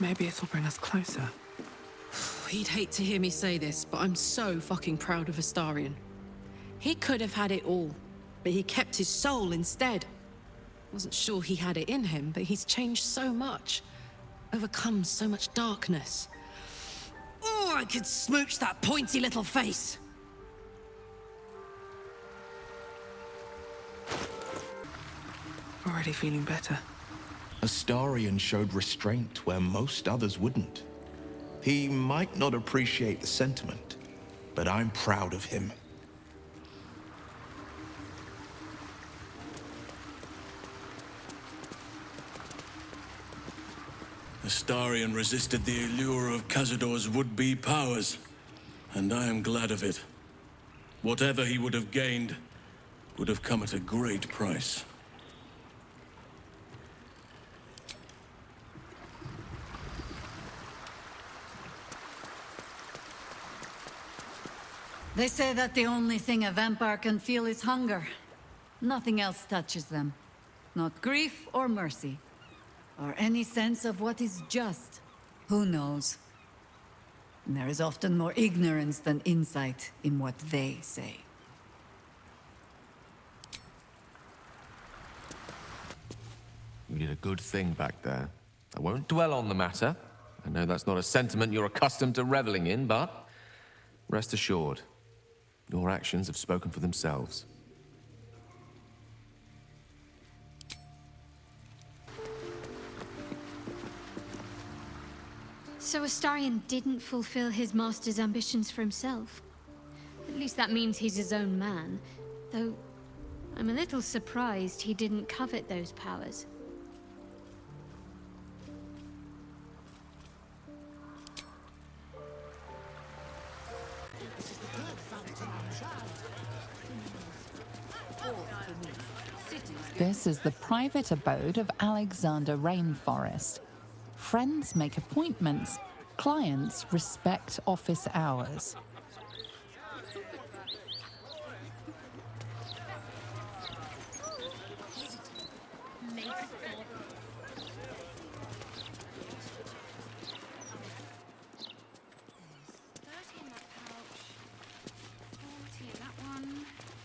Maybe it'll bring us closer. He'd hate to hear me say this, but I'm so fucking proud of Astarion. He could have had it all, but he kept his soul instead. Wasn't sure he had it in him, but he's changed so much. Overcome so much darkness. Oh, I could smooch that pointy little face! Already feeling better. Astarion showed restraint where most others wouldn't. He might not appreciate the sentiment, but I'm proud of him. Astarion resisted the allure of Cazador's would-be powers, and I am glad of it. Whatever he would have gained would have come at a great price. They say that the only thing a vampire can feel is hunger. Nothing else touches them. Not grief or mercy. Or any sense of what is just. Who knows? And there is often more ignorance than insight in what they say. You did a good thing back there. I won't dwell on the matter. I know that's not a sentiment you're accustomed to reveling in, but rest assured, your actions have spoken for themselves. So Astarion didn't fulfill his master's ambitions for himself. At least that means he's his own man. Though, I'm a little surprised he didn't covet those powers. This is the private abode of Alexander Rainforest. Friends make appointments, clients respect office hours.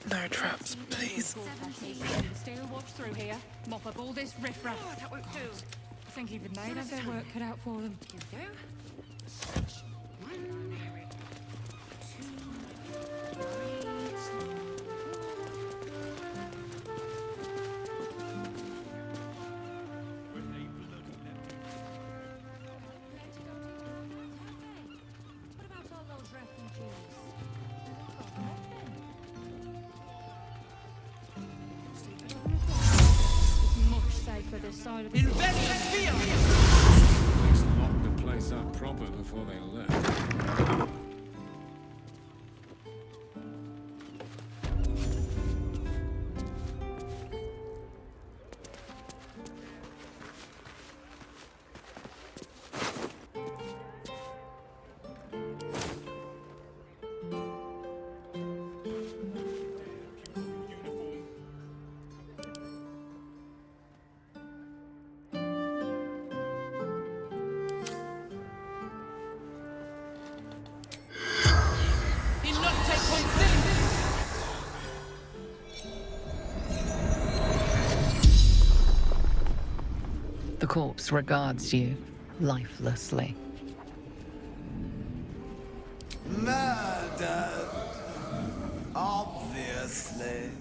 No traps, please. Steal watch through here. Mop up all this riffraff. Oh, that won't do. I think even they'd have their work cut out for them. Here we go. 1, 2, 3. What about all those refugees? For this side of the Let's lock the place up proper before they left. The corpse regards you lifelessly. Murdered, obviously.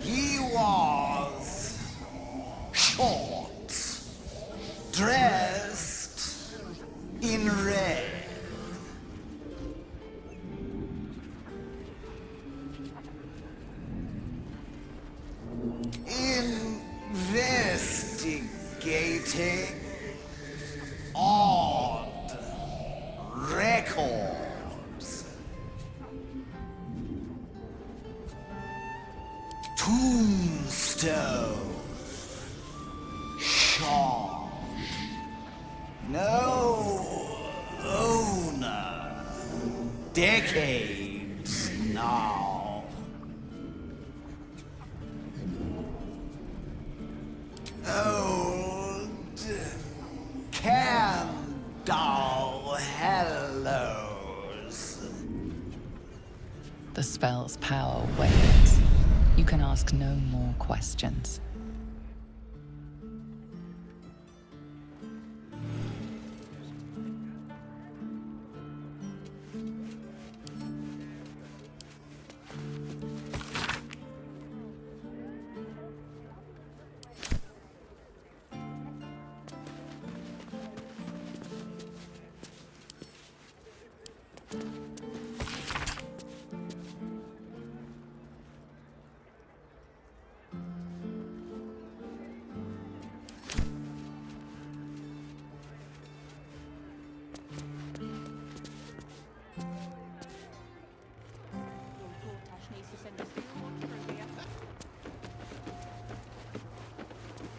He was short, dressed in red. Investigating odd records. Tombstone. Shaw. No owner. Decades now. Old Candle Hallows. The spell's power wanes. You can ask no more questions.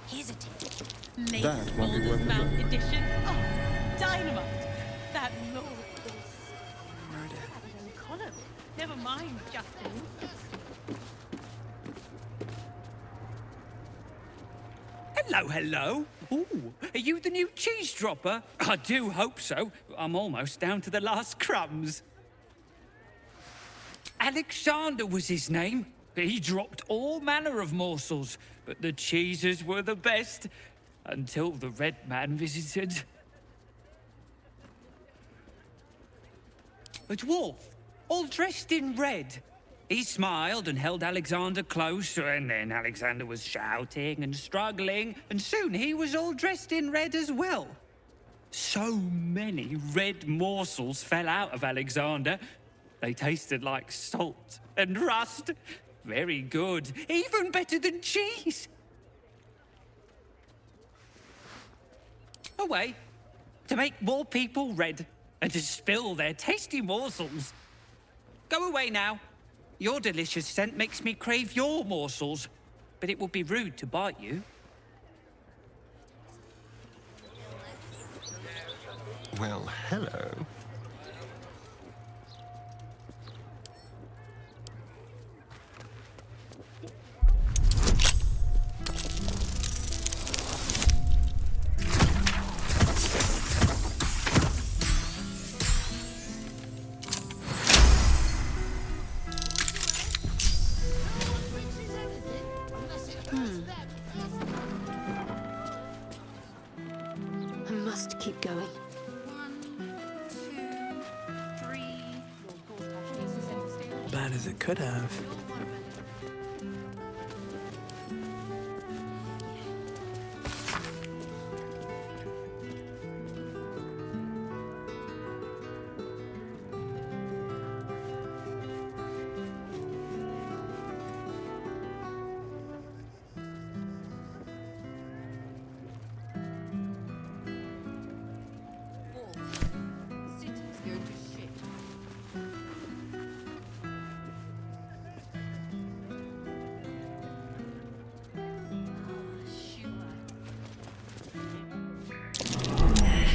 Here's a tip. That might be worth a Mount look. edition. Oh, dynamite. That lord is... Column. Never mind, Justin. Hello, hello. Ooh, are you the new cheese dropper? I do hope so. I'm almost down to the last crumbs. Alexander was his name. He dropped all manner of morsels, but the cheeses were the best, until the Red Man visited. A dwarf, all dressed in red. He smiled and held Alexander close, and then Alexander was shouting and struggling, and soon he was all dressed in red as well. So many red morsels fell out of Alexander. They tasted like salt and rust. Very good, even better than cheese. Away, to make more people red and to spill their tasty morsels. Go away now. Your delicious scent makes me crave your morsels, but it would be rude to bite you. Well, hello. I must keep going. 1, 2, 3. Bad as it could have. City's going to shit.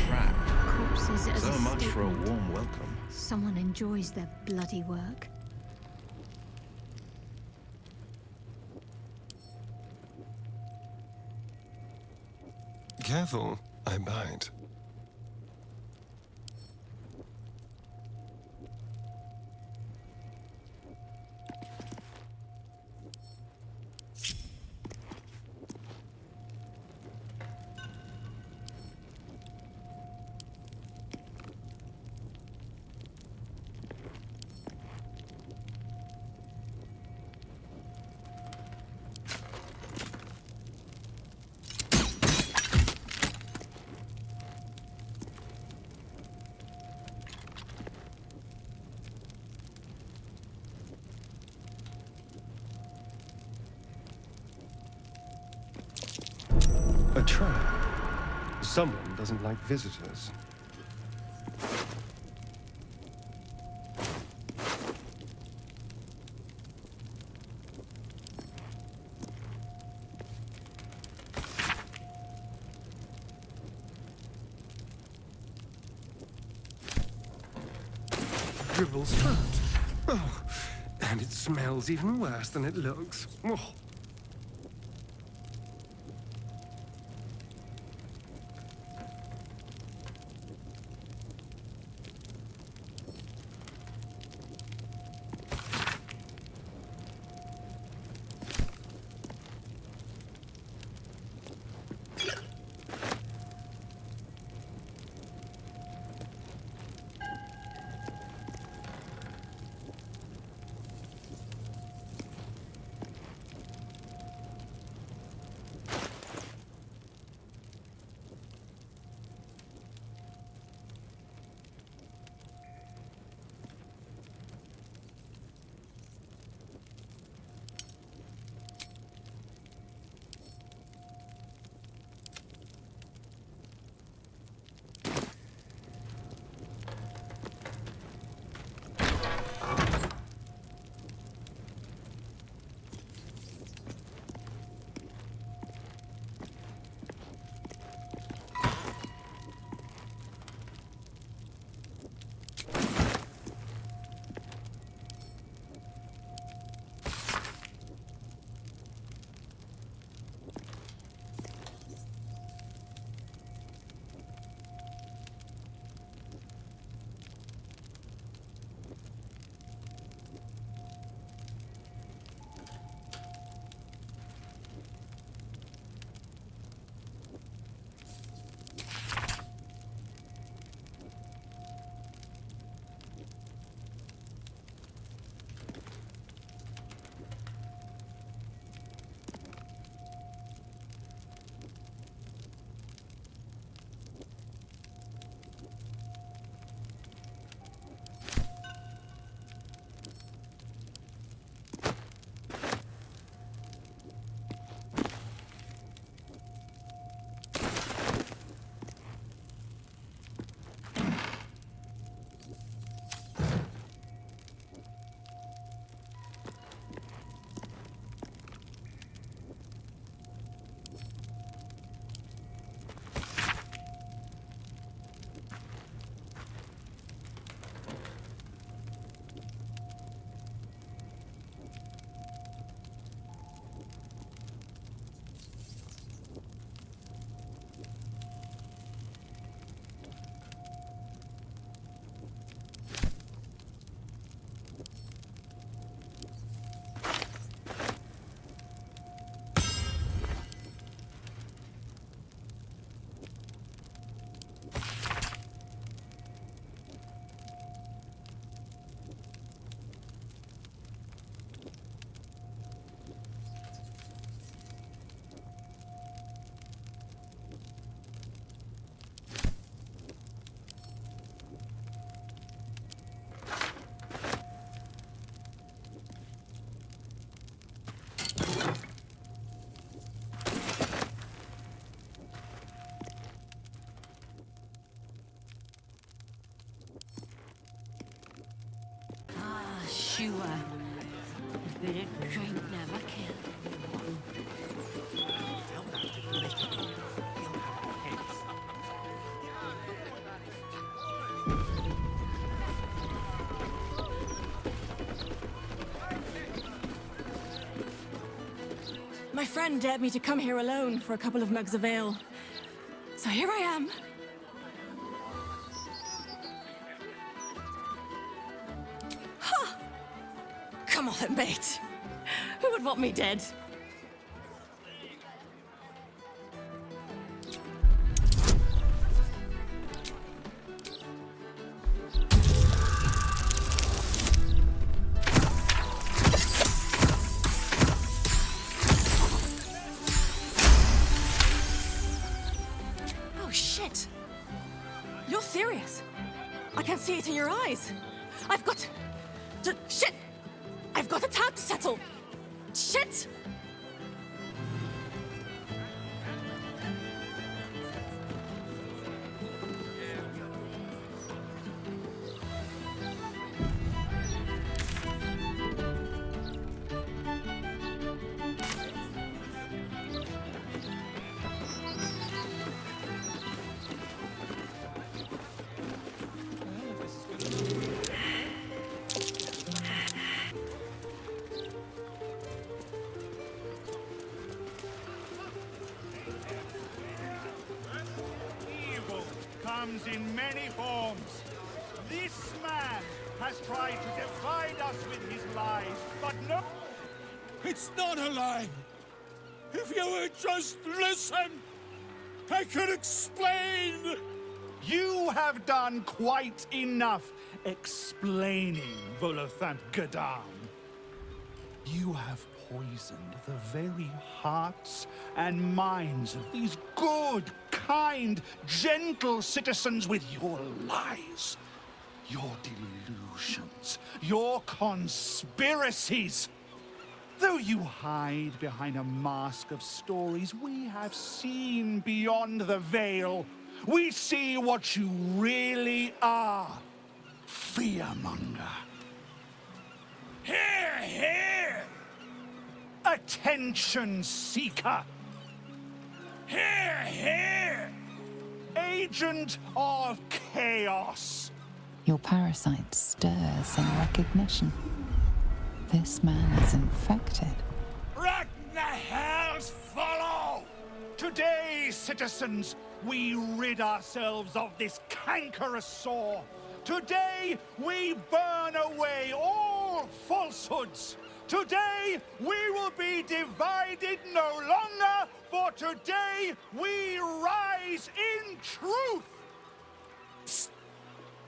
Trap. Corpses as So a much for a statement. warm welcome. Someone enjoys their bloody work. Careful, I bite. A trap. Someone doesn't like visitors. Dribble's hurt. Oh, and it smells even worse than it looks. Oh. Forbidden drink never killed. My friend dared me to come here alone for a couple of mugs of ale. So here I am. Ha! Come on then, mate. Who would want me dead? Oh, shit. You're serious. I can see it in your eyes. I've got to... Shit! I've got a tab to settle. Shit! Comes in many forms. This man has tried to divide us with his lies, but no... It's not a lie. If you would just listen, I could explain. You have done quite enough explaining, Volo Gadam. You have poisoned the very hearts and minds of these good, kind, gentle citizens with your lies, your delusions, your conspiracies. Though you hide behind a mask of stories, we have seen beyond the veil. We see what you really are. Fearmonger. Here, here! Attention seeker. Here, here! Agent of chaos. Your parasite stirs in recognition. This man is infected. Ratin the hell's Volo! Today, citizens, we rid ourselves of this cankerous sore. Today, we burn away all falsehoods. Today, we will be divided no longer, for today, we rise in truth! Psst.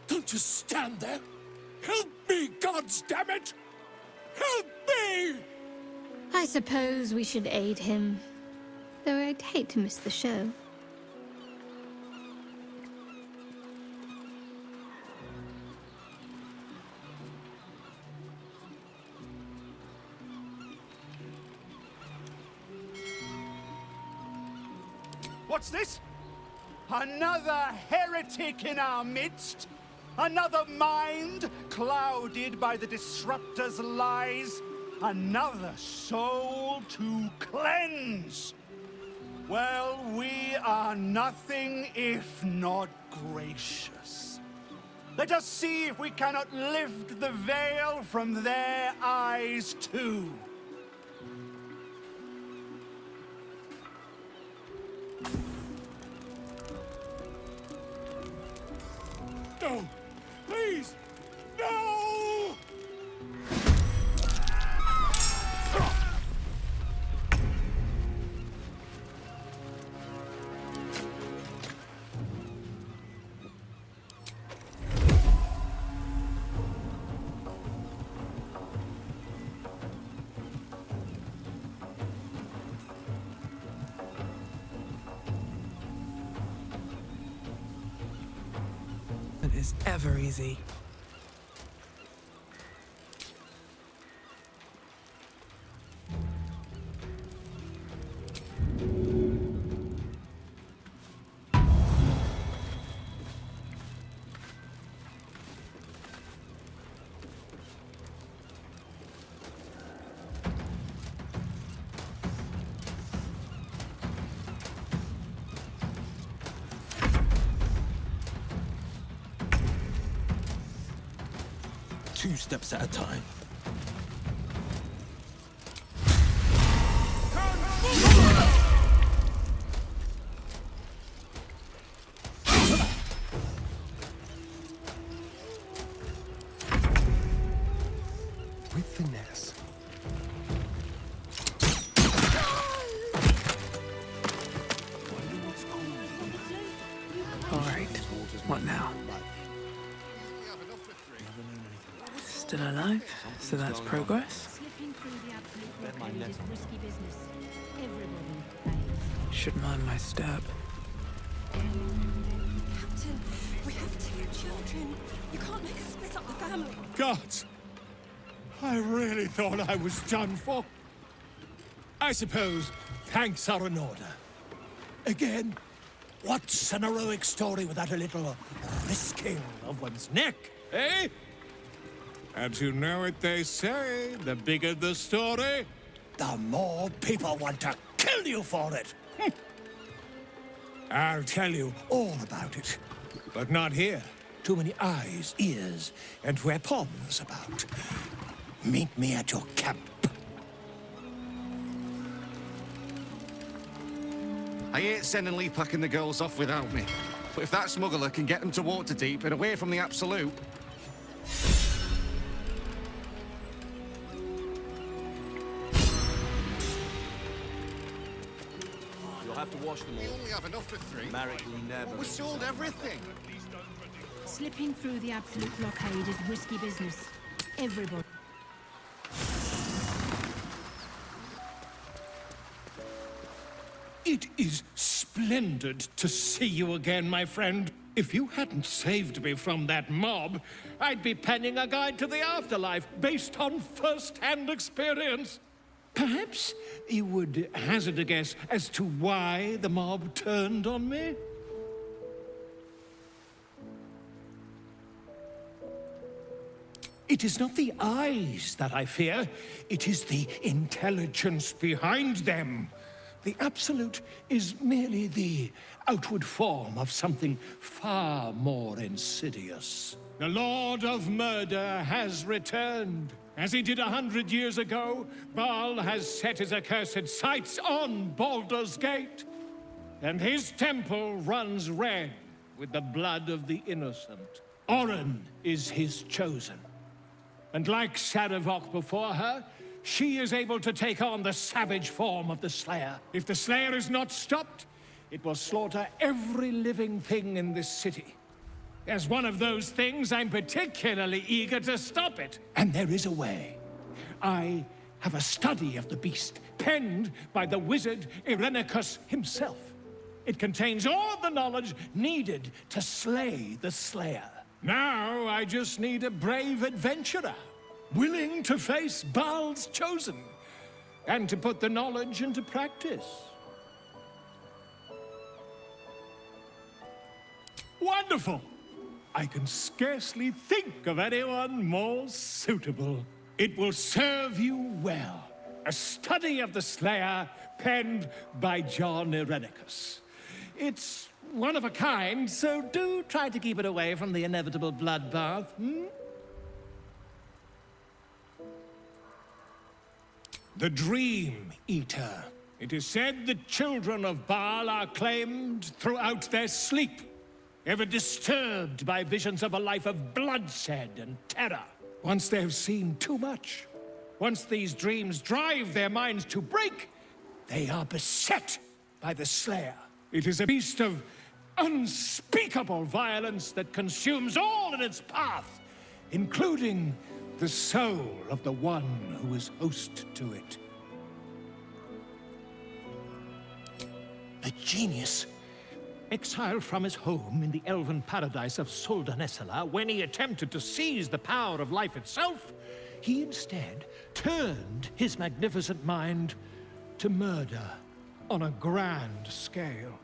Don't just stand there. Help me, goddammit! Help me! I suppose we should aid him, though I'd hate to miss the show. What's this? Another heretic in our midst? Another mind clouded by the disruptor's lies? Another soul to cleanse? Well, we are nothing if not gracious. Let us see if we cannot lift the veil from their eyes too. No! Please! No! It is ever easy. 2 steps at a time. With finesse. All right. What now? Still alive, so that's progress. Should mind my step. Captain, we have 2 children. You can't make us split up the family. Gods! I really thought I was done for. I suppose thanks are in order. Again, what's an heroic story without a little risking of one's neck, eh? And you know what they say, the bigger the story, the more people want to kill you for it. I'll tell you all about it, but not here. Too many eyes, ears, and weapons about. Meet me at your camp. I hate sending Lee packing the girls off without me. But if that smuggler can get them to Waterdeep and away from the Absolute... You'll have to wash them all. We only have enough for 3. Marek will never... We sold everything. Slipping through the Absolute blockade is risky business. Everybody. It is splendid to see you again, my friend. If you hadn't saved me from that mob, I'd be penning a guide to the afterlife based on first-hand experience. Perhaps you would hazard a guess as to why the mob turned on me? It is not the eyes that I fear, it is the intelligence behind them. The Absolute is merely the outward form of something far more insidious. The Lord of Murder has returned. As he did 100 years ago, Baal has set his accursed sights on Baldur's Gate. And his temple runs red with the blood of the innocent. Orin is his chosen. And like Shadowheart before her, she is able to take on the savage form of the Slayer. If the Slayer is not stopped, it will slaughter every living thing in this city. As one of those things, I'm particularly eager to stop it. And there is a way. I have a study of the beast, penned by the wizard Irenicus himself. It contains all the knowledge needed to slay the Slayer. Now I just need a brave adventurer, willing to face Baal's chosen, and to put the knowledge into practice. Wonderful! I can scarcely think of anyone more suitable. It will serve you well. A study of the Slayer, penned by John Irenicus. It's one of a kind, so do try to keep it away from the inevitable bloodbath, The Dream Eater. It is said the children of Baal are claimed throughout their sleep, ever disturbed by visions of a life of bloodshed and terror. Once they have seen too much, once these dreams drive their minds to break, they are beset by the Slayer. It is a beast of unspeakable violence that consumes all in its path, including the soul of the one who is host to it. The genius, exiled from his home in the elven paradise of Soldanesala, when he attempted to seize the power of life itself, he instead turned his magnificent mind to murder on a grand scale.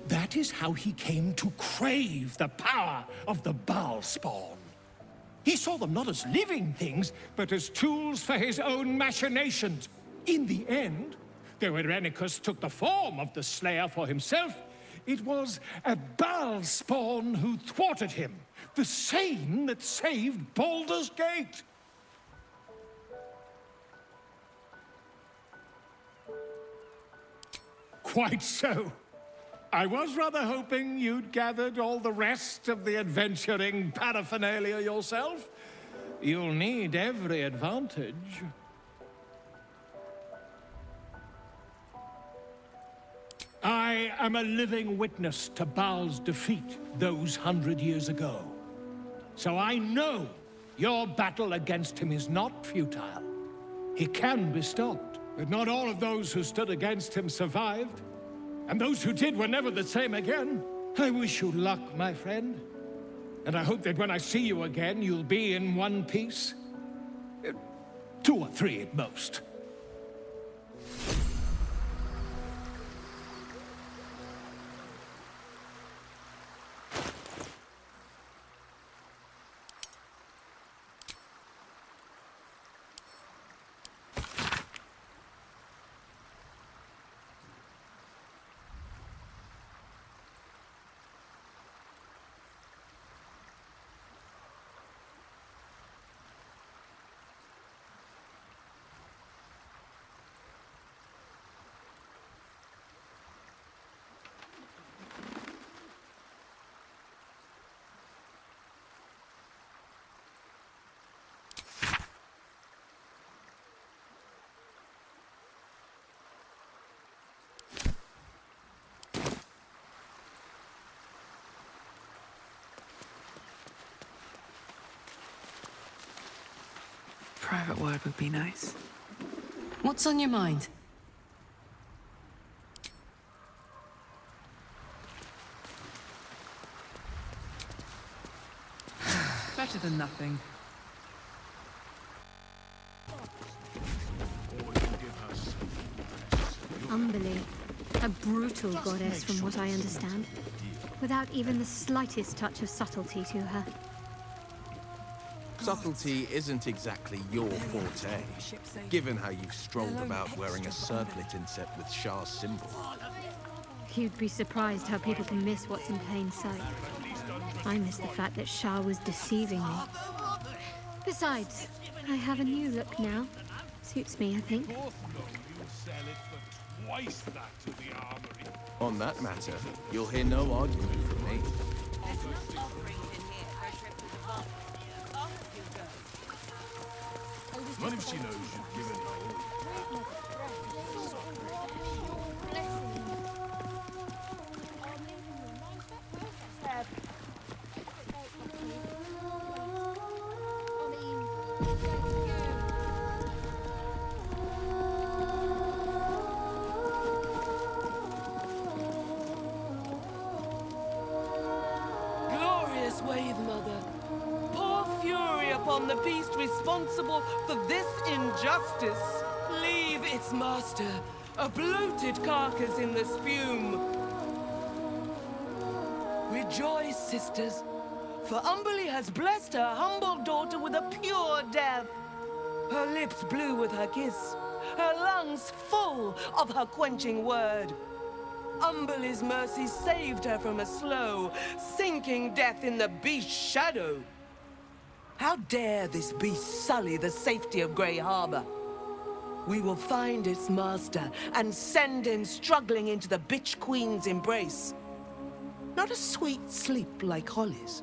That is how he came to crave the power of the Baal spawn. He saw them not as living things, but as tools for his own machinations. In the end, though Irenicus took the form of the Slayer for himself, It was a Baal spawn who thwarted him. The same that saved Baldur's Gate. Quite so. I was rather hoping you'd gathered all the rest of the adventuring paraphernalia yourself. You'll need every advantage. I am a living witness to Baal's defeat those 100 years ago. So I know your battle against him is not futile. He can be stopped, but not all of those who stood against him survived. And those who did were never the same again. I wish you luck, my friend. And I hope that when I see you again, you'll be in one piece. 2 or 3 at most. Private word would be nice. What's on your mind? Better than nothing. Umberlee, a brutal goddess from what I understand, without even the slightest touch of subtlety to her. Subtlety isn't exactly your forte, given how you've strolled about wearing a circlet inset with Shah's symbol. You'd be surprised how people can miss what's in plain sight. I miss the fact that Shah was deceiving me. Besides, I have a new look now. Suits me, I think. On that matter, you'll hear no argument from me. What if she knows you've given her all? Glorious Wave Mother, pour fury upon the beast responsible for this injustice. Leave its master, a bloated carcass in the spume. Rejoice, sisters, for Umberlee has blessed her humble daughter with a pure death. Her lips blue with her kiss, her lungs full of her quenching word. Umberlee's mercy saved her from a slow, sinking death in the beast's shadow. How dare this beast sully the safety of Grey Harbor? We will find its master and send him struggling into the bitch queen's embrace. Not a sweet sleep like Holly's,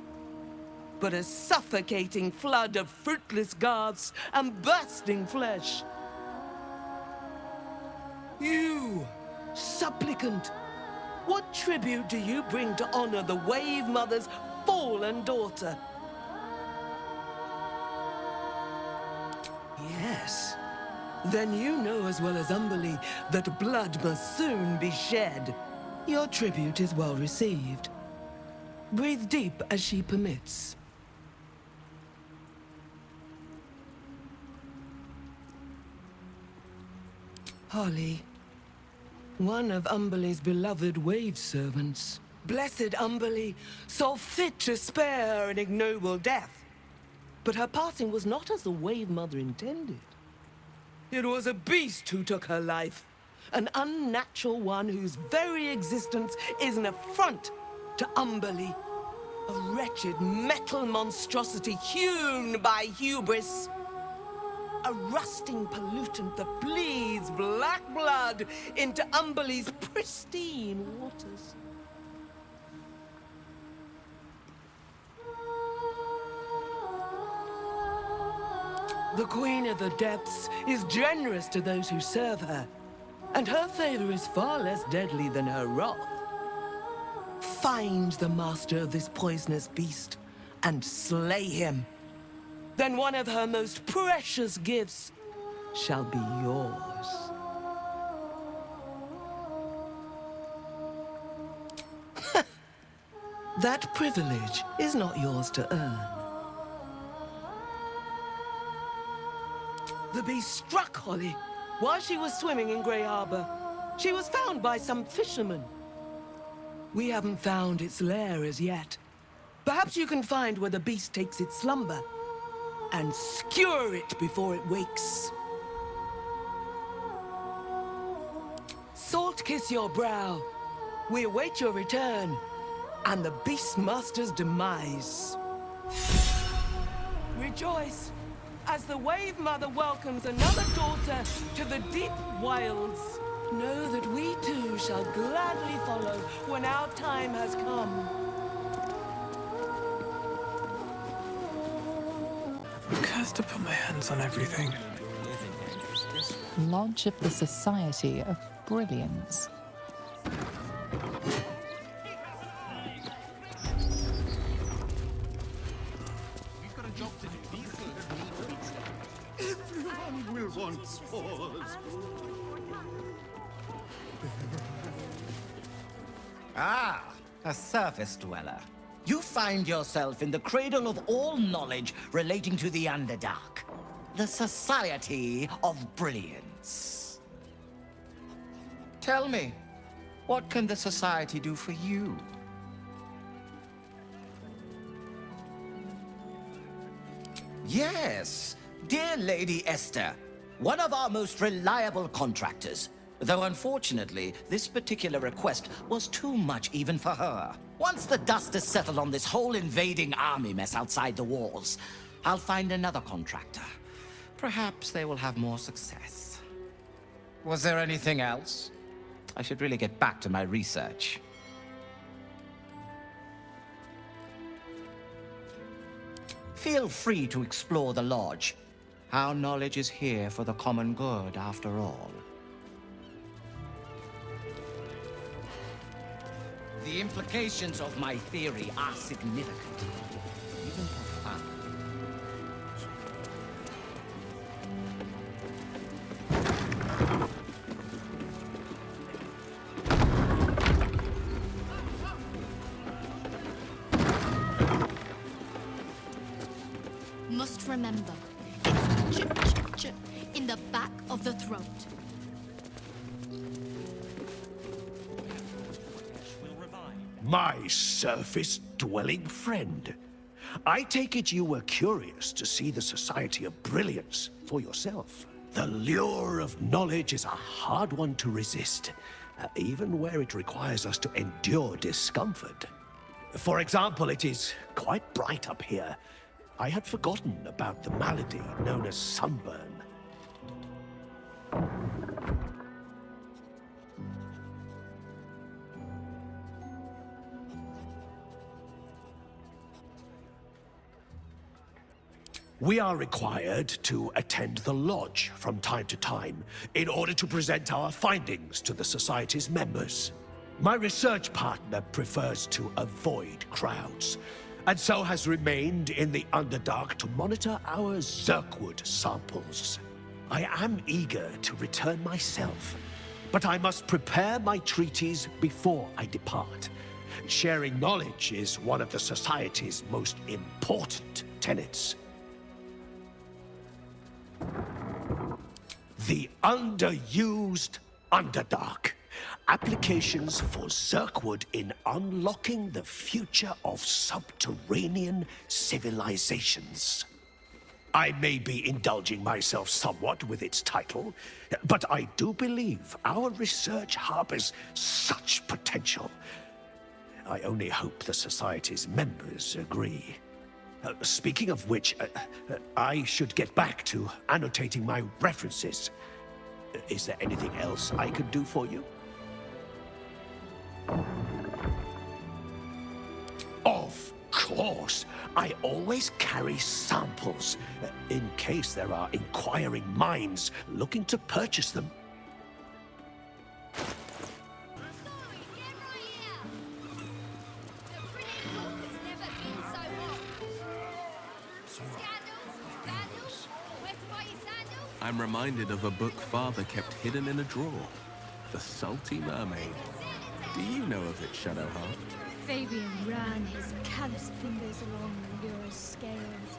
but a suffocating flood of fruitless garths and bursting flesh. You, supplicant, what tribute do you bring to honor the Wave Mother's fallen daughter? Yes. Then you know as well as Umberlee that blood must soon be shed. Your tribute is well received. Breathe deep as she permits. Holly, one of Umberlee's beloved wave servants. Blessed Umberlee saw fit to spare her an ignoble death. But her passing was not as the Wave Mother intended. It was a beast who took her life. An unnatural one whose very existence is an affront to Umberlee. A wretched metal monstrosity hewn by hubris. A rusting pollutant that bleeds black blood into Umberlee's pristine waters. The Queen of the Depths is generous to those who serve her, and her favor is far less deadly than her wrath. Find the master of this poisonous beast and slay him. Then one of her most precious gifts shall be yours. That privilege is not yours to earn. The beast struck Holly while she was swimming in Grey Harbor. She was found by some fishermen. We haven't found its lair as yet. Perhaps you can find where the beast takes its slumber and skewer it before it wakes. Salt kiss your brow. We await your return and the Beastmaster's demise. Rejoice as the Wave Mother welcomes another daughter to the deep wilds. Know that we too shall gladly follow when our time has come. I'm cursed to put my hands on everything. Lodge of the Society of Brilliance. Everyone will want spores. Ah, a surface dweller. You find yourself in the cradle of all knowledge relating to the Underdark. The Society of Brilliance. Tell me, what can the Society do for you? Yes, dear Lady Esther, one of our most reliable contractors. Though unfortunately, this particular request was too much even for her. Once the dust has settled on this whole invading army mess outside the walls, I'll find another contractor. Perhaps they will have more success. Was there anything else? I should really get back to my research. Feel free to explore the lodge. Our knowledge is here for the common good, after all. The implications of my theory are significant, even profound. Must remember, it's ch-ch-ch in the back of the throat. My surface-dwelling friend. I take it you were curious to see the Society of Brilliance for yourself. The lure of knowledge is a hard one to resist, even where it requires us to endure discomfort. For example, it is quite bright up here. I had forgotten about the malady known as sunburn. We are required to attend the lodge from time to time in order to present our findings to the Society's members. My research partner prefers to avoid crowds, and so has remained in the Underdark to monitor our Zirkwood samples. I am eager to return myself, but I must prepare my treaties before I depart. Sharing knowledge is one of the Society's most important tenets. The underused Underdark. Applications for Zirkwood in unlocking the future of subterranean civilizations. I may be indulging myself somewhat with its title, but I do believe our research harbors such potential. I only hope the Society's members agree. Speaking of which, I should get back to annotating my references. Is there anything else I could do for you? Of course! I always carry samples, in case there are inquiring minds looking to purchase them. I'm reminded of a book Father kept hidden in a drawer. The Salty Mermaid. Do you know of it, Shadowheart? Fabian ran his calloused fingers along Allura's scales.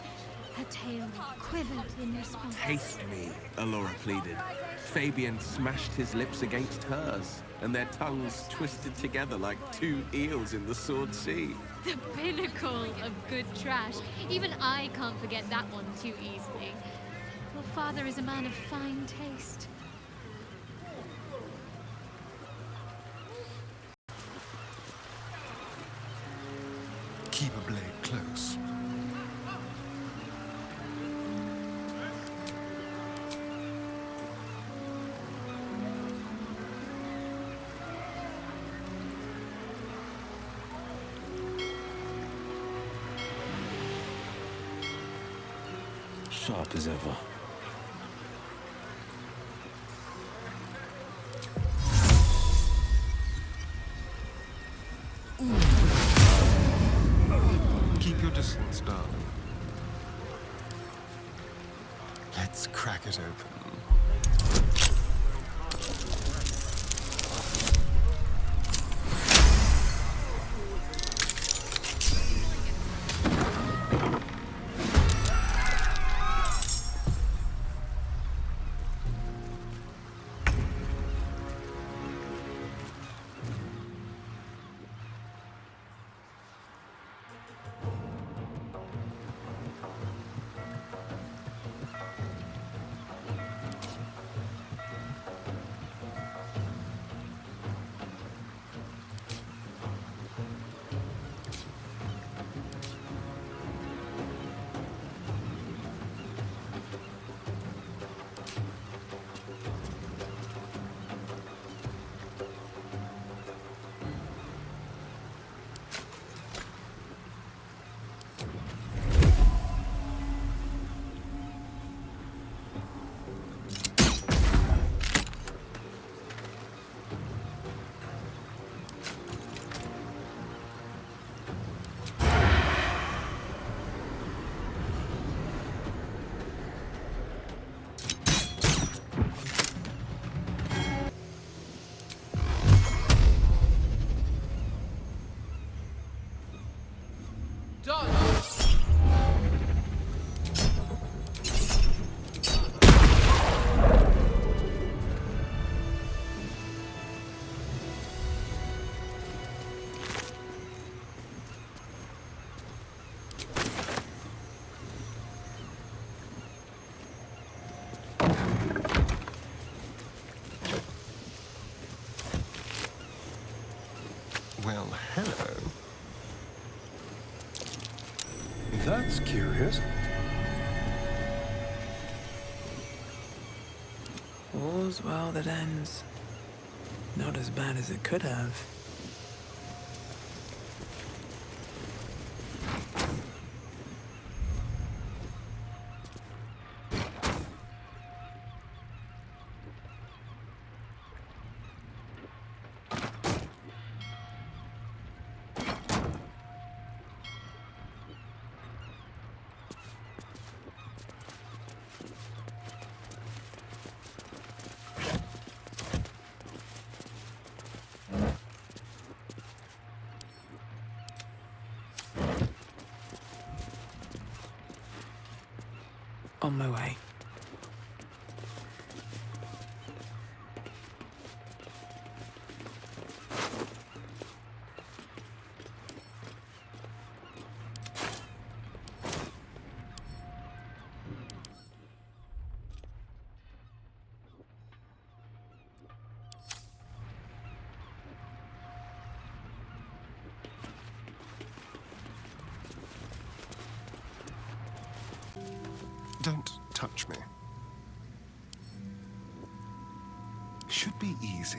Her tail quivered in response. Taste me, Allura pleaded. Fabian smashed his lips against hers, and their tongues twisted together like two eels in the Sword Sea. The pinnacle of good trash. Even I can't forget that one too easily. Your father is a man of fine taste. Keep a blade close. Sharp as ever. Keep your distance, darling. Let's crack it open. Well, hello. That's curious. All's well that ends. Not as bad as it could have. On my way. Don't touch me. Should be easy.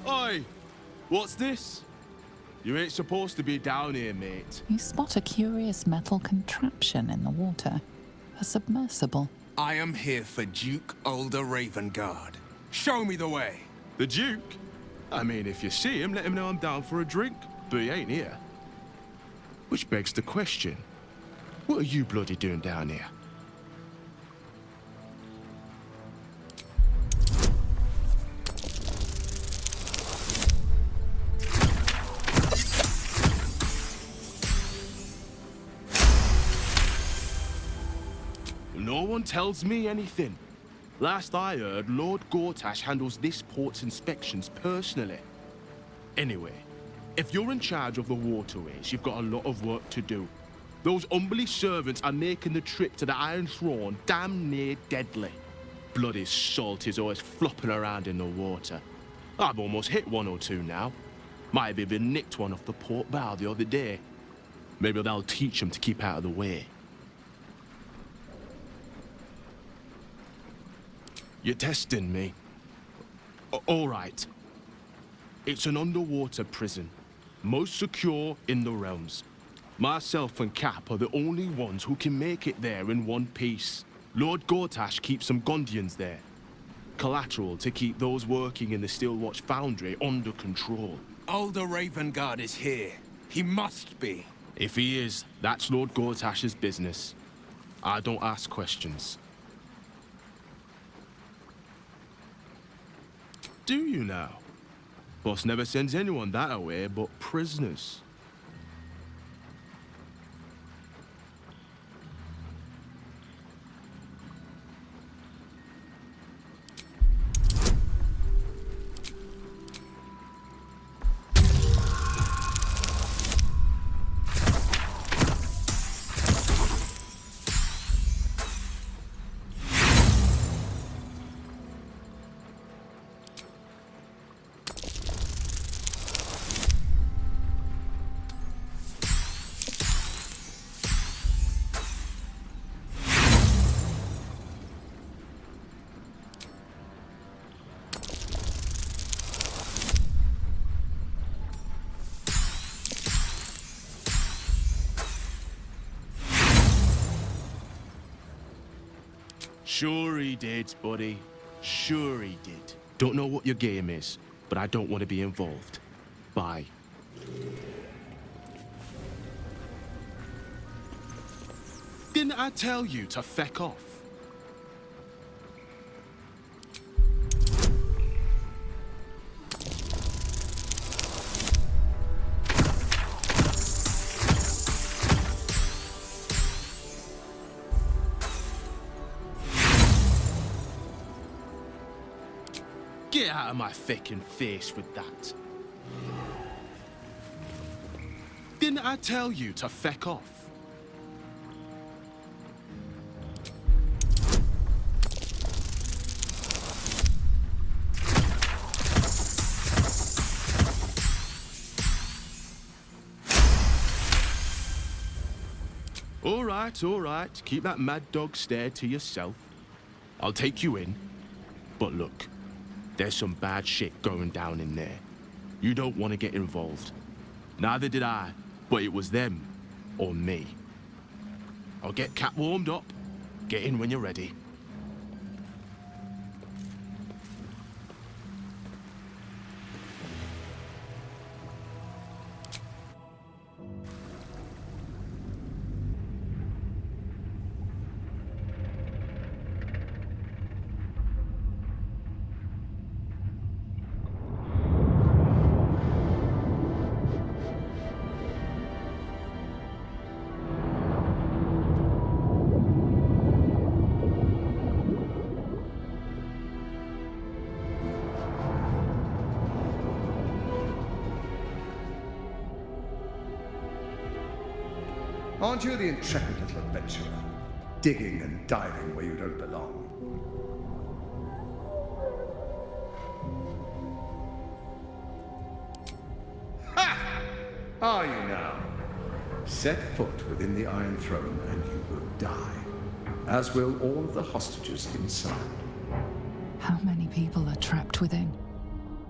Oi! What's this? You ain't supposed to be down here, mate. You spot a curious metal contraption in the water. A submersible. I am here for Duke Ulder Ravengard. Show me the way. The Duke? I mean, if you see him, let him know I'm down for a drink, but he ain't here. Which begs the question, what are you bloody doing down here? No one tells me anything. Last I heard, Lord Gortash handles this port's inspections personally. Anyway, if you're in charge of the waterways, you've got a lot of work to do. Those Umberlee servants are making the trip to the Iron Throne damn near deadly. Bloody salt is always flopping around in the water. I've almost hit one or two now. Might have even nicked one off the port bow the other day. Maybe they'll teach them to keep out of the way. You're testing me. All right. It's an underwater prison, most secure in the realms. Myself and Cap are the only ones who can make it there in one piece. Lord Gortash keeps some Gondians there. Collateral to keep those working in the Steelwatch Foundry under control. Ulder Ravengard is here. He must be. If he is, that's Lord Gortash's business. I don't ask questions. Do you now? Boss never sends anyone that away but prisoners. Sure he did, buddy. Sure he did. Don't know what your game is, but I don't want to be involved. Bye. Didn't I tell you to feck off? out of my feckin' face with that. Didn't I tell you to feck off? All right. Keep that mad dog stare to yourself. I'll take you in. But look, there's some bad shit going down in there. You don't want to get involved. Neither did I, but it was them or me. I'll get Cat warmed up. Get in when you're ready. Aren't you the intrepid little adventurer, digging and diving where you don't belong? Ha! Are you now? Set foot within the Iron Throne and you will die, as will all of the hostages inside. How many people are trapped within?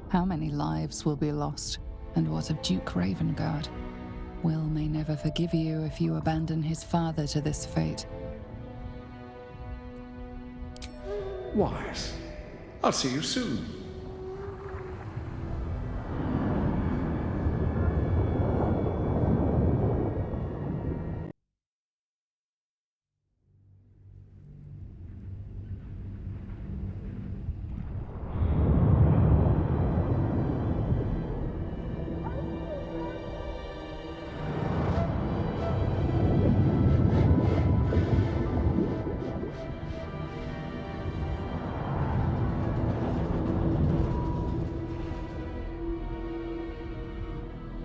How many lives will be lost? And what of Duke Ravengard? Wyll may never forgive you if you abandon his father to this fate. Wise. I'll see you soon.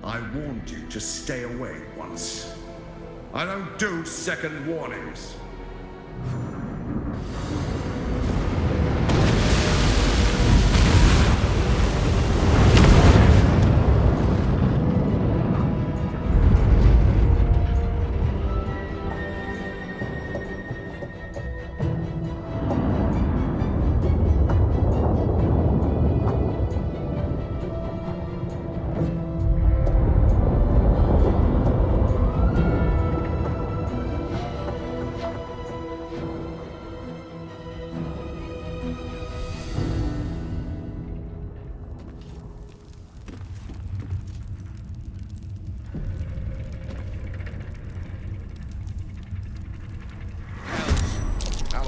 I warned you to stay away once. I don't do second warnings.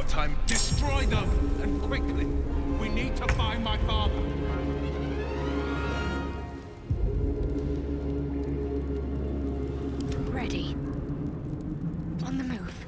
Time. Destroy them, and quickly. We need to find my father. Ready. On the move.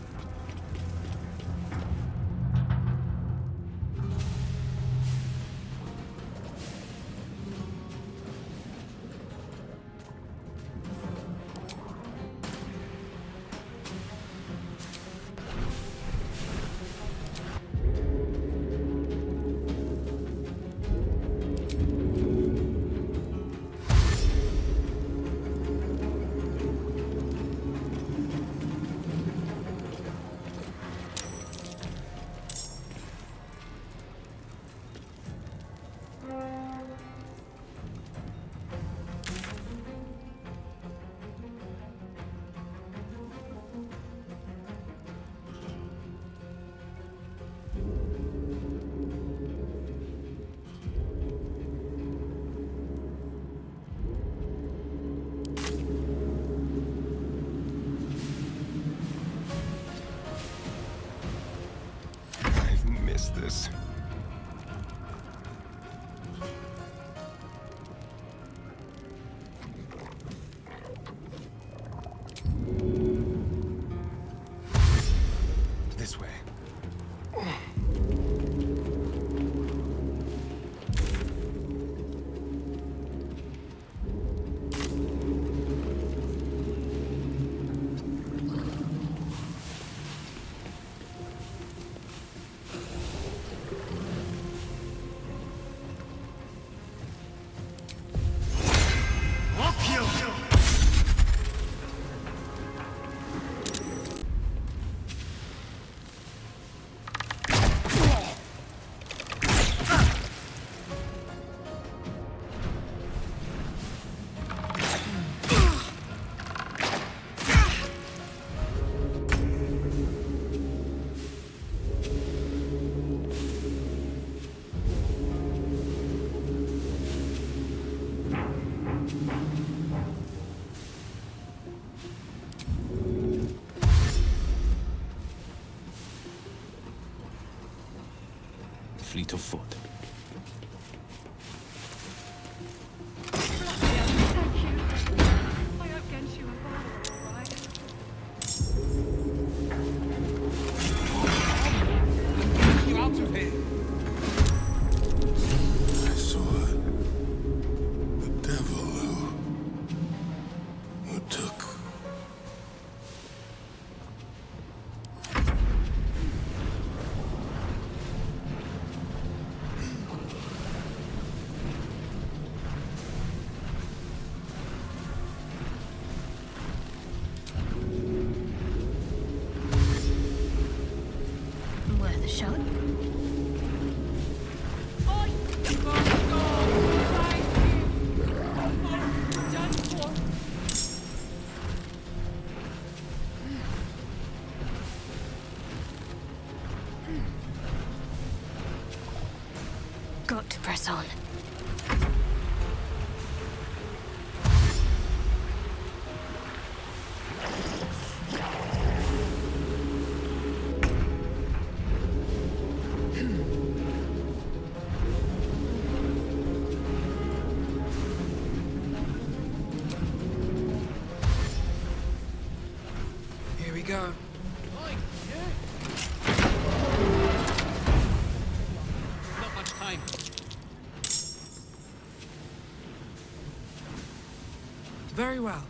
fleet of foot. You out of here! I saw the devil who took. Worth a shot. Got to press on. Here we go. Not much time. Very well.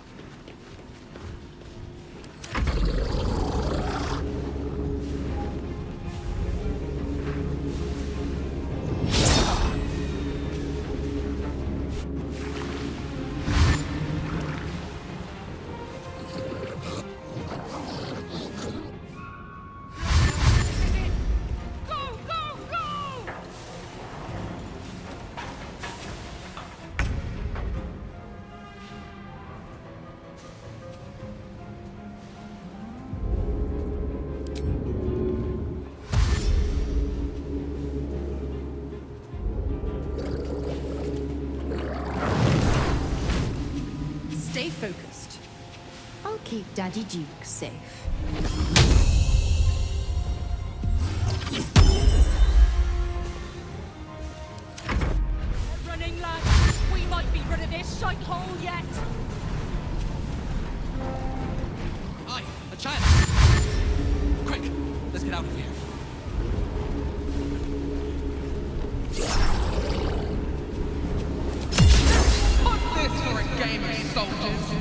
Stay focused. I'll keep Daddy Duke safe. Running, lads! We might be rid of this shite hole yet! Aye, a chance! Quick, let's get out of here. What's this for a game of soldiers?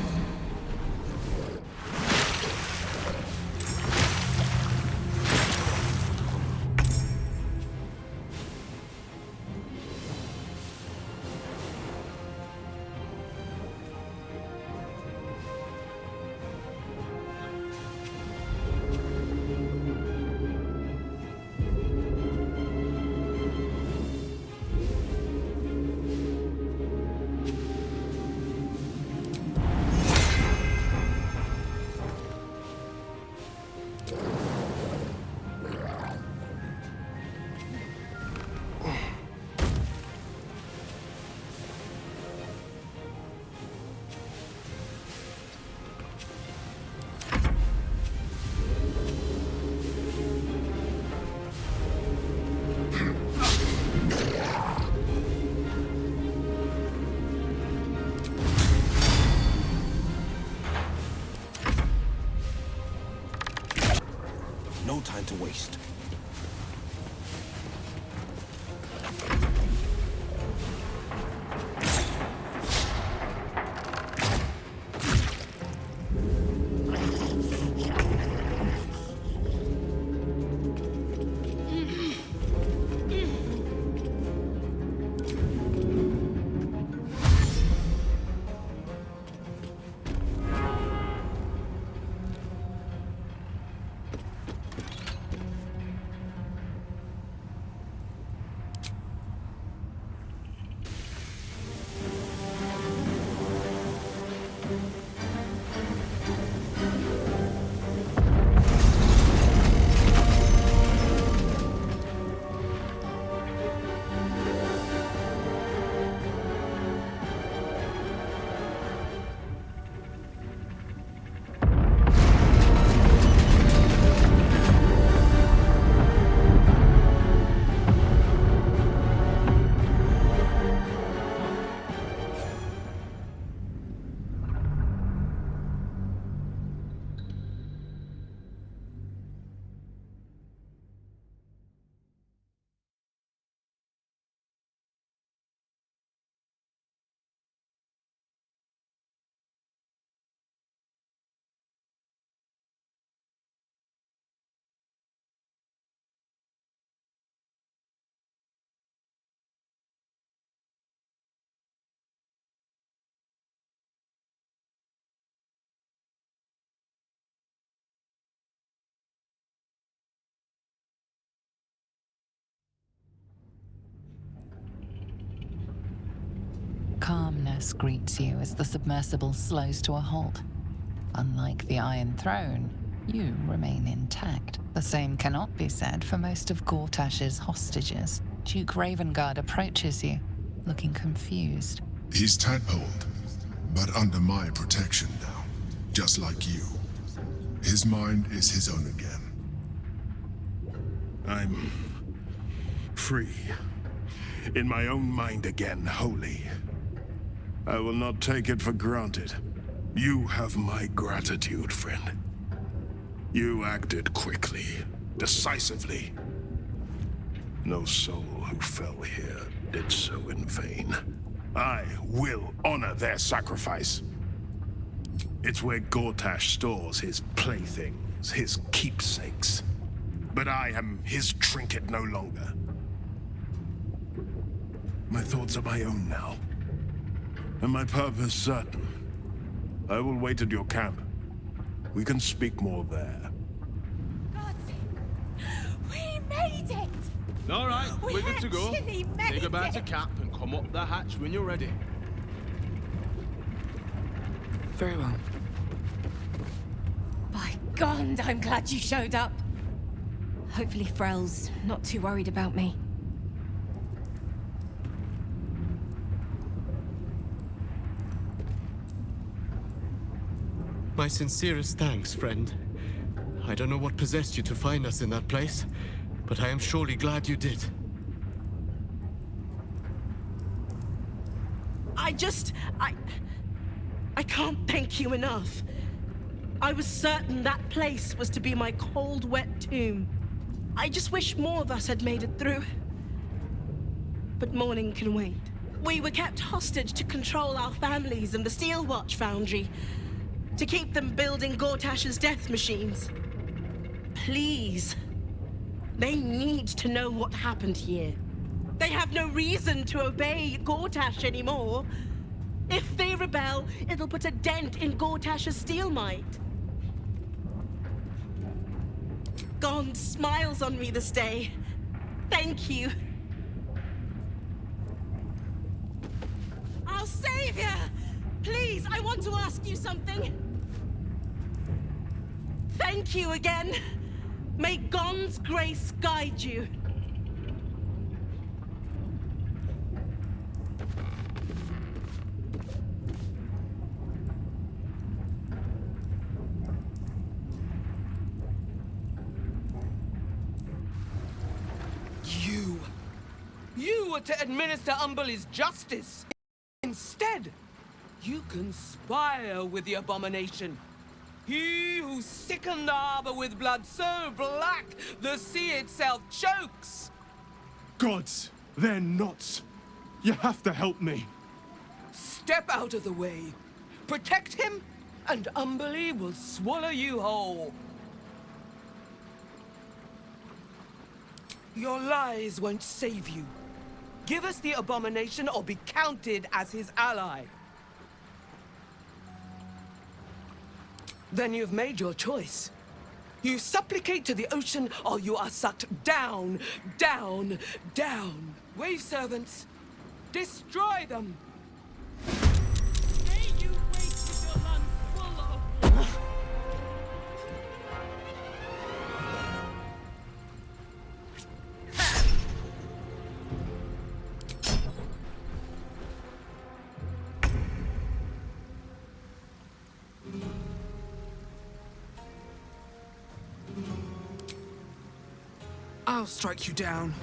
No time to waste. Wyll greets you as the submersible slows to a halt. Unlike the Iron Throne, you remain intact. The same cannot be said for most of Gortash's hostages. Duke Ravengard approaches you, looking confused. He's tadpoled, but under my protection now, just like you. His mind is his own again. I'm free. In my own mind again, wholly. I will not take it for granted. You have my gratitude, friend. You acted quickly, decisively. No soul who fell here did so in vain. I will honor their sacrifice. It's where Gortash stores his playthings, his keepsakes. But I am his trinket no longer. My thoughts are my own now, and my purpose certain. I will wait at your camp. We can speak more there. We made it! All right, we're good to go. actually made Say goodbye it. to Cap and come up the hatch when you're ready. Very well. By God, I'm glad you showed up. Hopefully Frel's not too worried about me. My sincerest thanks, friend. I don't know what possessed you to find us in that place, but I am surely glad you did. I can't thank you enough. I was certain that place was to be my cold, wet tomb. I just wish more of us had made it through. But morning can wait. We were kept hostage to control our families and the Steel Watch Foundry, to keep them building Gortash's death machines. Please. They need to know what happened here. They have no reason to obey Gortash anymore. If they rebel, it'll put a dent in Gortash's steel might. Gond smiles on me this day. Thank you. Our savior! Please, I want to ask you something. Thank you again. May Gond's grace guide you. You were to administer Umberlee's justice. Instead, you conspire with the abomination. He who sickened the harbor with blood so black, the sea itself chokes. Gods, they're nuts. You have to help me. Step out of the way. Protect him, and Umberlee will swallow you whole. Your lies won't save you. Give us the abomination or be counted as his ally. Then you've made your choice. You supplicate to the ocean or you are sucked down, down, down. Wave servants, destroy them! Hey, you wasted your lungs full of water. I'll strike you down.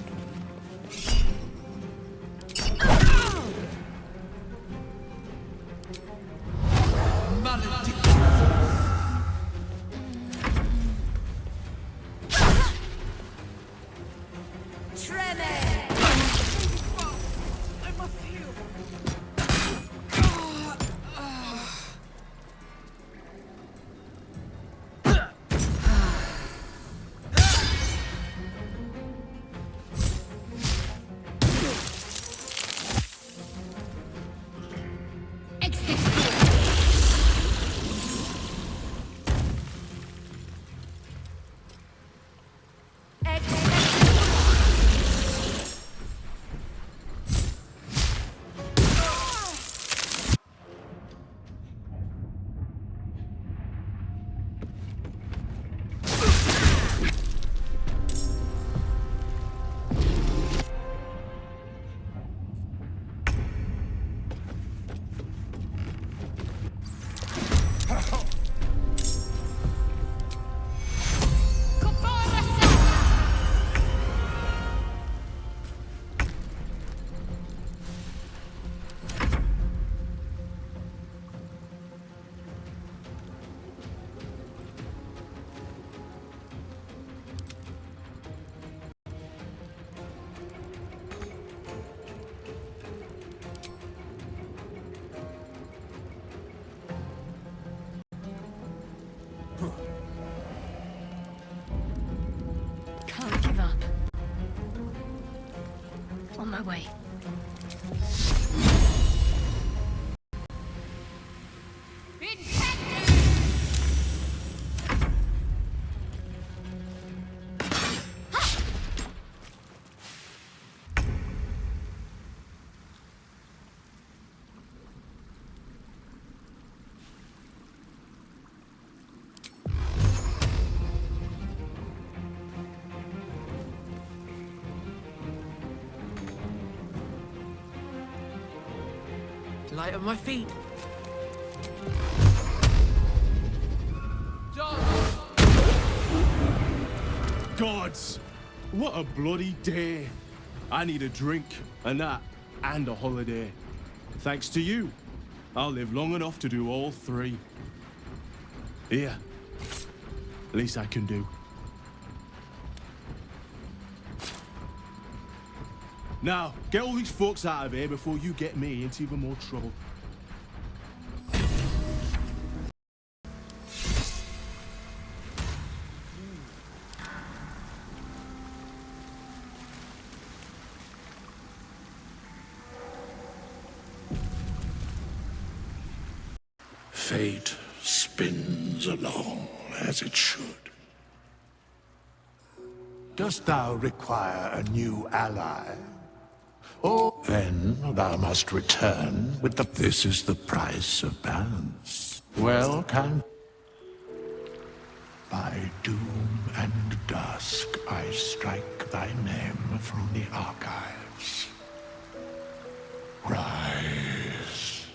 my way. Light on my feet. Gods! What a bloody day. I need a drink, a nap, and a holiday. Thanks to you, I'll live long enough to do all three. Here. Least I can do. Now, get all these folks out of here before you get me into even more trouble. Fate spins along as it should. Dost thou require a new ally? Or then thou must return with the... This is the price of balance. Well, can... By doom and dusk I strike thy name from the archives. Rise.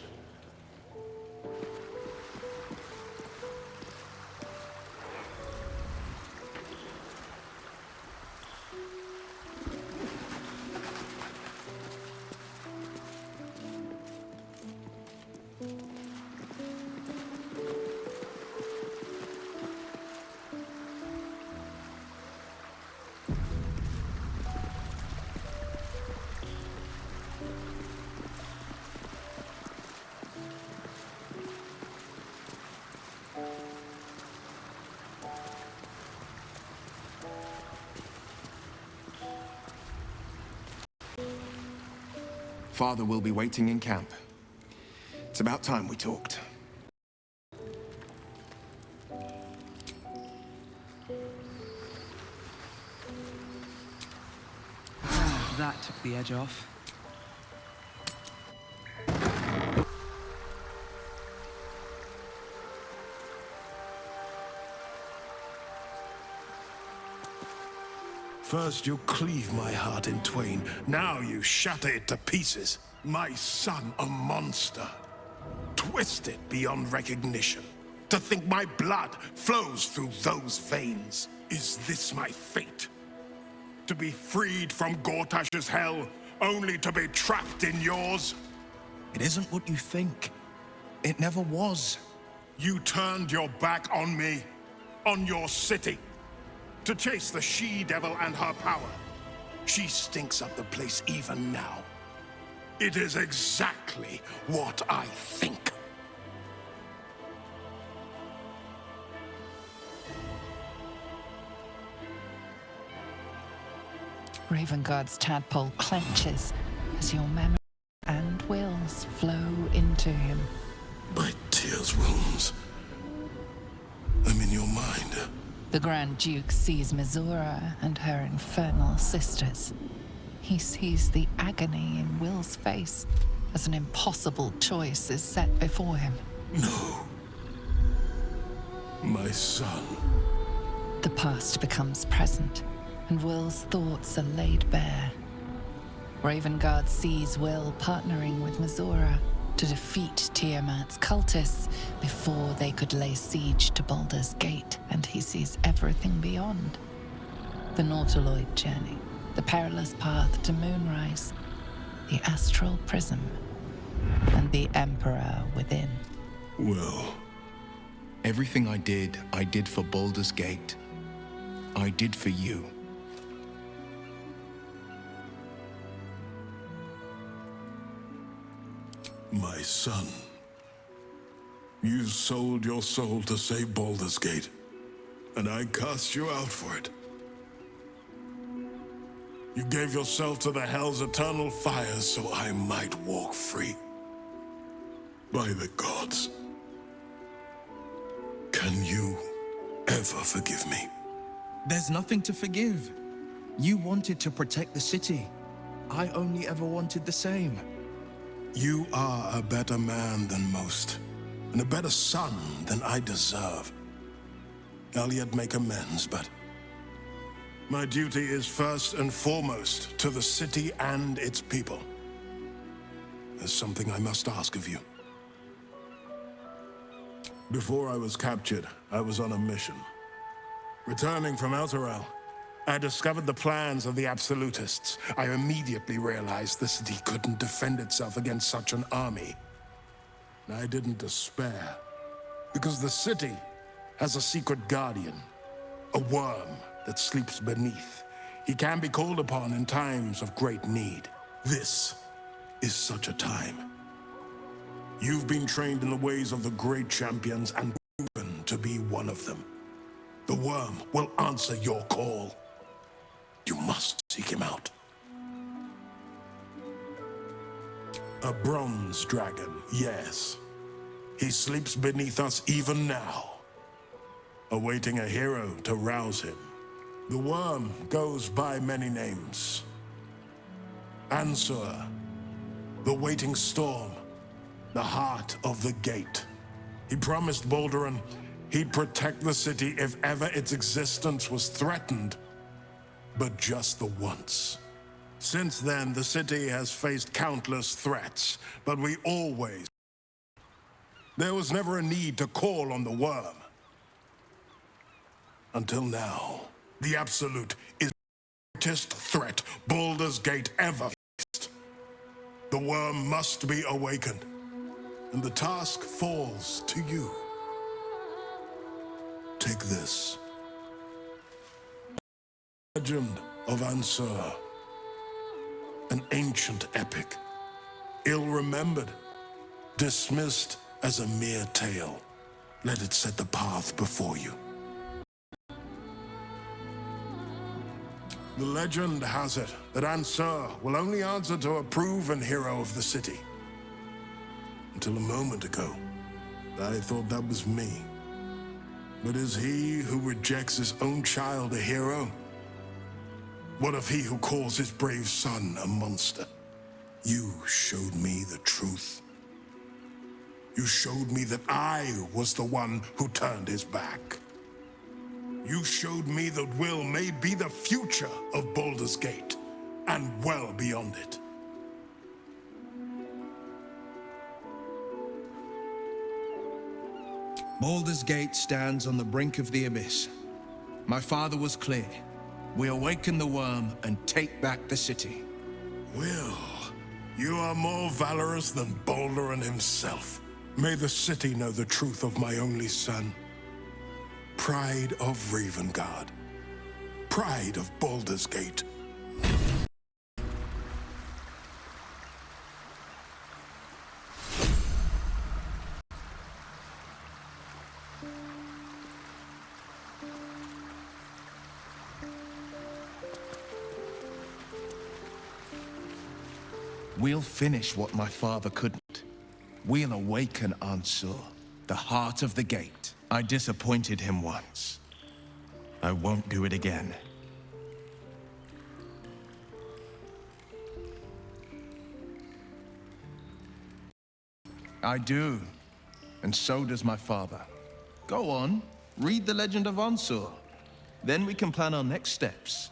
Father will be waiting in camp. It's about time we talked. That took the edge off. First you cleave my heart in twain, now you shatter it to pieces. My son, a monster. Twisted beyond recognition. To think my blood flows through those veins. Is this my fate? To be freed from Gortash's hell, only to be trapped in yours? It isn't what you think. It never was. You turned your back on me, on your city. To chase the she-devil and her power. She stinks up the place even now. It is exactly what I think. Ravenguard's tadpole clenches as your memory and wills flow into him. My tears wounds. I'm in your mind. The Grand Duke sees Mizora and her infernal sisters. He sees the agony in Wyll's face as an impossible choice is set before him. No. My son. The past becomes present, and Wyll's thoughts are laid bare. Ravenguard sees Wyll partnering with Mizora to defeat Tiamat's cultists before they could lay siege to Baldur's Gate, and he sees everything beyond. The Nautiloid journey, the perilous path to Moonrise, the astral prism, and the Emperor within. Well, everything I did for Baldur's Gate. I did for you. My son. You sold your soul to save Baldur's Gate, and I cast you out for it. You gave yourself to the Hell's eternal fires so I might walk free. By the gods. Can you ever forgive me? There's nothing to forgive. You wanted to protect the city. I only ever wanted the same. You are a better man than most, and a better son than I deserve. I'll yet make amends, but my duty is first and foremost to the city and its people. There's something I must ask of you. Before I was captured, I was on a mission. Returning from Elturel, I discovered the plans of the Absolutists. I immediately realized the city couldn't defend itself against such an army. I didn't despair, because the city has a secret guardian, a worm that sleeps beneath. He can be called upon in times of great need. This is such a time. You've been trained in the ways of the great champions and proven to be one of them. The worm will answer your call. You must seek him out. A bronze dragon, yes. He sleeps beneath us even now, awaiting a hero to rouse him. The worm goes by many names. Ansur, the waiting storm, the heart of the gate. He promised Baldur he'd protect the city if ever its existence was threatened. But just the once. Since then, the city has faced countless threats, but we always... There was never a need to call on the worm. Until now, the Absolute is the greatest threat Baldur's Gate ever faced. The worm must be awakened, and the task falls to you. Take this. Legend of Ansur. An ancient epic. Ill-remembered. Dismissed as a mere tale. Let it set the path before you. The legend has it that Ansur will only answer to a proven hero of the city. Until a moment ago, I thought that was me. But is he who rejects his own child a hero? What of he who calls his brave son a monster? You showed me the truth. You showed me that I was the one who turned his back. You showed me that Wyll may be the future of Baldur's Gate, and well beyond it. Baldur's Gate stands on the brink of the abyss. My father was clear. We awaken the worm and take back the city. Wyll, you are more valorous than Baldur himself. May the city know the truth of my only son. Pride of Ravengard. Pride of Baldur's Gate. We'll finish what my father couldn't. We'll awaken Ansur, the heart of the gate. I disappointed him once. I won't do it again. I do, and so does my father. Go on, read the legend of Ansur. Then we can plan our next steps.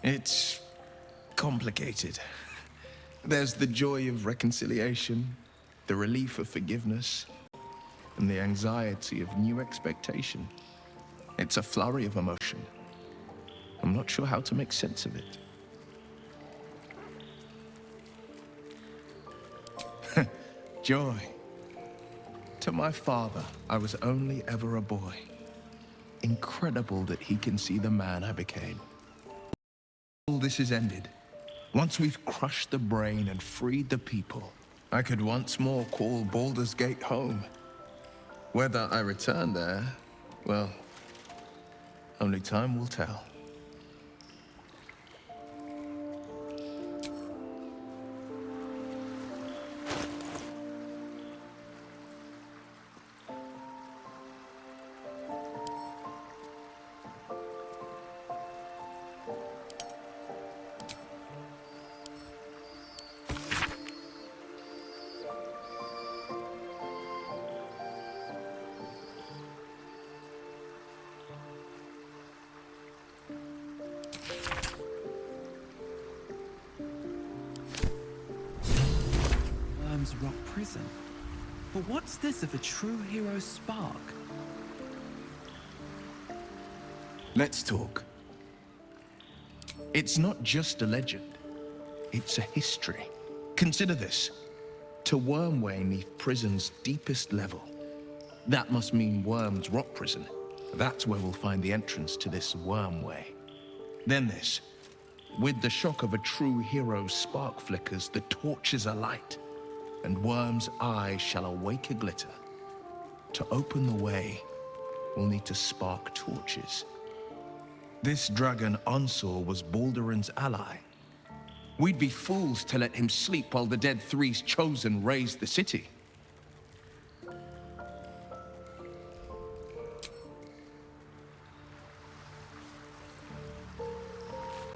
It's complicated. There's the joy of reconciliation, the relief of forgiveness, and the anxiety of new expectation. It's a flurry of emotion. I'm not sure how to make sense of it. Joy. To my father, I was only ever a boy. Incredible that he can see the man I became. All this is ended. Once we've crushed the brain and freed the people, I could once more call Baldur's Gate home. Whether I return there, well, only time will tell. rock prison. But what's this of a true hero's spark? Let's talk. It's not just a legend. It's a history. Consider this. To Wormway 'neath prison's deepest level. That must mean Worm's rock prison. That's where we'll find the entrance to this Wormway. Then this. With the shock of a true hero's spark flickers, the torches alight, and Worm's eye shall awake a glitter. To open the way, we'll need to spark torches. This dragon Onsor was Baldur's ally. We'd be fools to let him sleep while the dead Three's chosen raised the city.